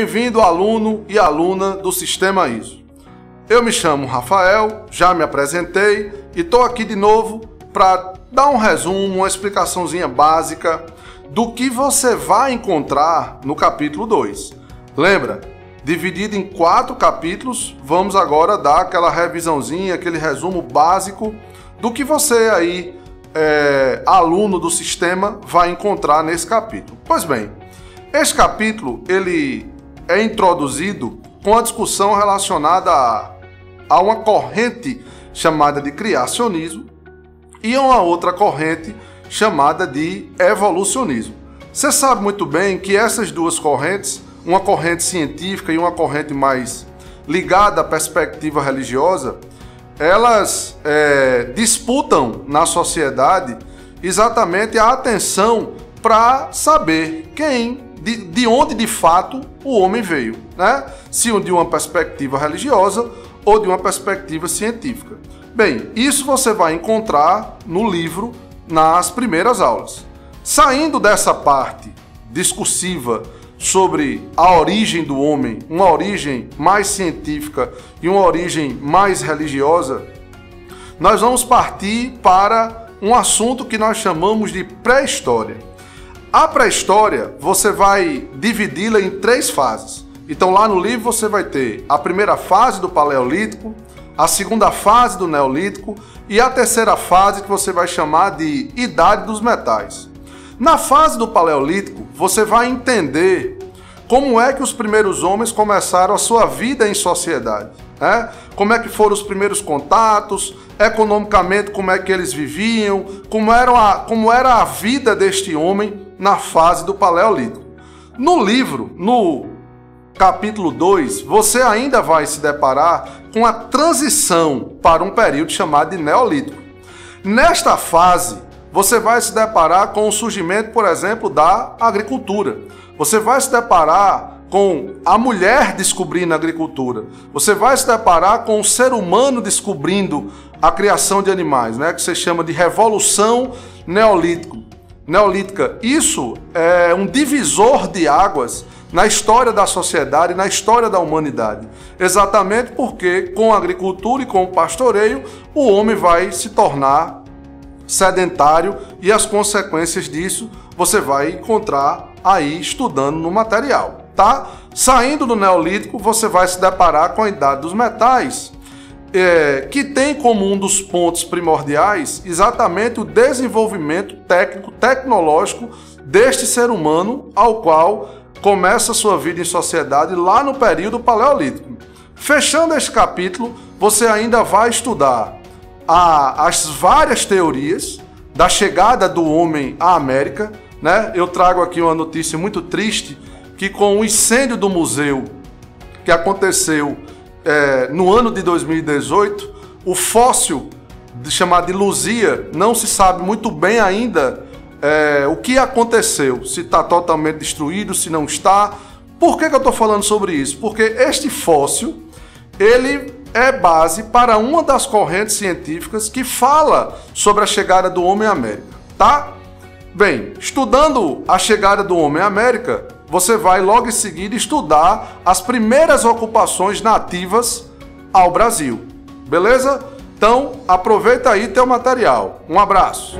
bem-vindo aluno e aluna do Sistema ISO. Eu me chamo Rafael, já me apresentei e estou aqui de novo para dar um resumo, uma explicaçãozinha básica do que você vai encontrar no capítulo 2. Lembra? Dividido em 4 capítulos, vamos agora dar aquela revisãozinha, aquele resumo básico do que você aí, aluno do sistema, vai encontrar nesse capítulo. Pois bem, este capítulo ele é introduzido com a discussão relacionada a uma corrente chamada de criacionismo e a uma outra corrente chamada de evolucionismo. Você sabe muito bem que essas duas correntes, uma corrente científica e uma corrente mais ligada à perspectiva religiosa, elas disputam na sociedade exatamente a atenção para saber de onde de fato o homem veio, né? Se de uma perspectiva religiosa ou de uma perspectiva científica. Bem, isso você vai encontrar no livro nas primeiras aulas. Saindo dessa parte discursiva sobre a origem do homem, uma origem mais científica e uma origem mais religiosa, nós vamos partir para um assunto que nós chamamos de pré-história. A pré-história, você vai dividi-la em 3 fases. Então lá no livro você vai ter a primeira fase do Paleolítico, a segunda fase do Neolítico e a terceira fase que você vai chamar de Idade dos Metais. Na fase do Paleolítico, você vai entender como é que os primeiros homens começaram a sua vida em sociedade, né? Como é que foram os primeiros contatos, economicamente como é que eles viviam, como era a vida deste homem na fase do Paleolítico. No livro, no capítulo 2, você ainda vai se deparar com a transição para um período chamado de Neolítico. Nesta fase, você vai se deparar com o surgimento, por exemplo, da agricultura. Você vai se deparar com a mulher descobrindo a agricultura. Você vai se deparar com o ser humano descobrindo a criação de animais, né? Que se chama de Revolução Neolítica. Isso é um divisor de águas na história da sociedade, na história da humanidade. Exatamente porque com a agricultura e com o pastoreio, o homem vai se tornar sedentário e as consequências disso você vai encontrar aí estudando no material, tá? Saindo do Neolítico, você vai se deparar com a Idade dos Metais, que tem como um dos pontos primordiais exatamente o desenvolvimento tecnológico deste ser humano, ao qual começa a sua vida em sociedade lá no período Paleolítico. Fechando este capítulo, você ainda vai estudar as várias teorias da chegada do homem à América, né? Eu trago aqui uma notícia muito triste, que com o incêndio do museu que aconteceu no ano de 2018, o fóssil chamado de Luzia, não se sabe muito bem ainda o que aconteceu, se está totalmente destruído, se não está. Por que eu estou falando sobre isso? Porque este fóssil, ele é base para uma das correntes científicas que fala sobre a chegada do homem à América, tá? Bem, estudando a chegada do homem à América, você vai logo em seguida estudar as primeiras ocupações nativas ao Brasil, beleza? Então, aproveita aí teu material. Um abraço!